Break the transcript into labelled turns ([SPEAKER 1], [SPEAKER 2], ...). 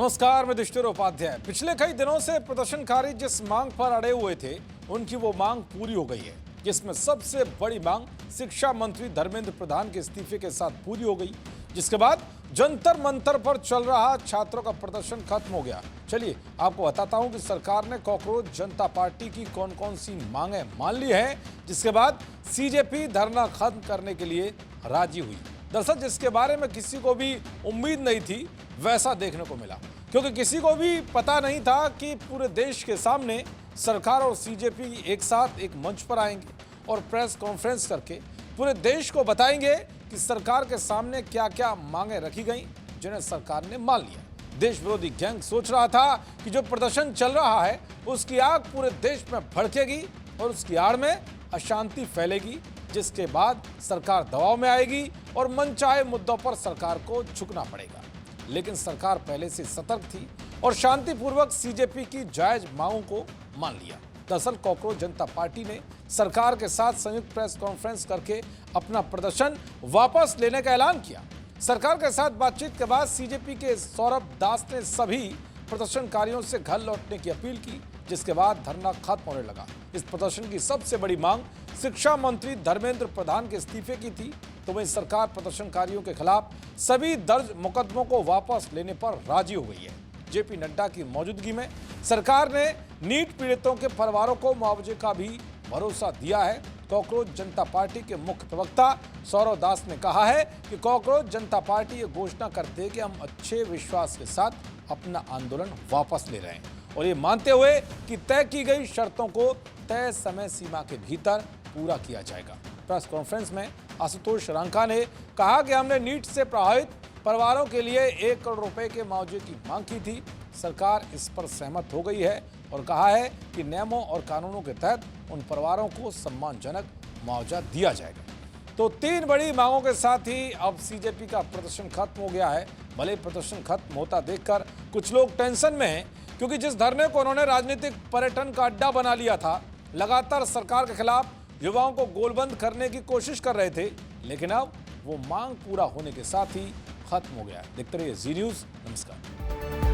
[SPEAKER 1] नमस्कार, मैं दुष्टर उपाध्याय। पिछले कई दिनों से प्रदर्शनकारी जिस मांग पर अड़े हुए थे, उनकी वो मांग पूरी हो गई है, जिसमें सबसे बड़ी मांग शिक्षा मंत्री धर्मेंद्र प्रधान के इस्तीफे के साथ पूरी हो गई, जिसके बाद जंतर मंतर पर चल रहा छात्रों का प्रदर्शन खत्म हो गया। चलिए आपको बताता हूं कि सरकार ने कॉकरोच जनता पार्टी की कौन कौन सी मांगें मान ली है, जिसके बाद सीजेपी धरना खत्म करने के लिए राजी हुई। दरअसल जिसके बारे में किसी को भी उम्मीद नहीं थी, वैसा देखने को मिला, क्योंकि किसी को भी पता नहीं था कि पूरे देश के सामने सरकार और सीजेपी एक साथ एक मंच पर आएंगे और प्रेस कॉन्फ्रेंस करके पूरे देश को बताएंगे कि सरकार के सामने क्या क्या मांगे रखी गई, जिन्हें सरकार ने मान लिया। देश विरोधी गैंग सोच रहा था कि जो प्रदर्शन चल रहा है उसकी आग पूरे देश में भड़केगी और उसकी आड़ में अशांति फैलेगी, जिसके बाद सरकार दबाव में आएगी और मनचाहे मुद्दों पर सरकार को झुकना पड़ेगा। लेकिन सरकार पहले से सतर्क थी और शांतिपूर्वक सीजेपी की जायज मांगों को मान लिया। दरअसल कॉकरोच जनता पार्टी ने सरकार के साथ संयुक्त प्रेस कॉन्फ्रेंस करके अपना प्रदर्शन वापस लेने का ऐलान किया। सरकार के साथ बातचीत के बाद सीजेपी के सौरभ दास ने सभी प्रदर्शनकारियों से घर लौटने की अपील की, जिसके बाद धरना खत्म होने लगा। इस प्रदर्शन की सबसे बड़ी मांग शिक्षा मंत्री धर्मेंद्र प्रधान के इस्तीफे की थी, तो वहीं सरकार प्रदर्शनकारियों के खिलाफ सभी दर्ज मुकदमों को वापस लेने पर राजी हो गई है। जेपी नड्डा की मौजूदगी में सरकार ने नीट पीड़ितों के परिवारों को मुआवजे का भी भरोसा दिया है। कॉकरोच जनता पार्टी के मुख्य प्रवक्ता सौरभ दास ने कहा है कि कॉकरोच जनता पार्टी ये घोषणा करते हैं कि हम अच्छे विश्वास के साथ अपना आंदोलन वापस ले रहे हैं और ये मानते हुए कि तय की गई शर्तों को तय समय सीमा के भीतर पूरा किया जाएगा। प्रेस कॉन्फ्रेंस में आशुतोष रांका ने कहा कि हमने नीट से प्रभावित परिवारों के लिए 1 करोड़ रुपए के मुआवजे की मांग की थी। सरकार इस पर सहमत हो गई है और कहा है कि नियमों और कानूनों के तहत उन परिवारों को सम्मानजनक मुआवजा दिया जाएगा। तो 3 बड़ी मांगों के साथ ही अब सीजेपी का प्रदर्शन खत्म हो गया है। भले प्रदर्शन खत्म होता देखकर कुछ लोग टेंशन में हैं, क्योंकि जिस धरने को उन्होंने राजनीतिक पर्यटन का अड्डा बना लिया था, लगातार सरकार के खिलाफ युवाओं को गोलबंद करने की कोशिश कर रहे थे, लेकिन अब वो मांग पूरा होने के साथ ही खत्म हो गया है। देखते रहिए जी न्यूज़। नमस्कार।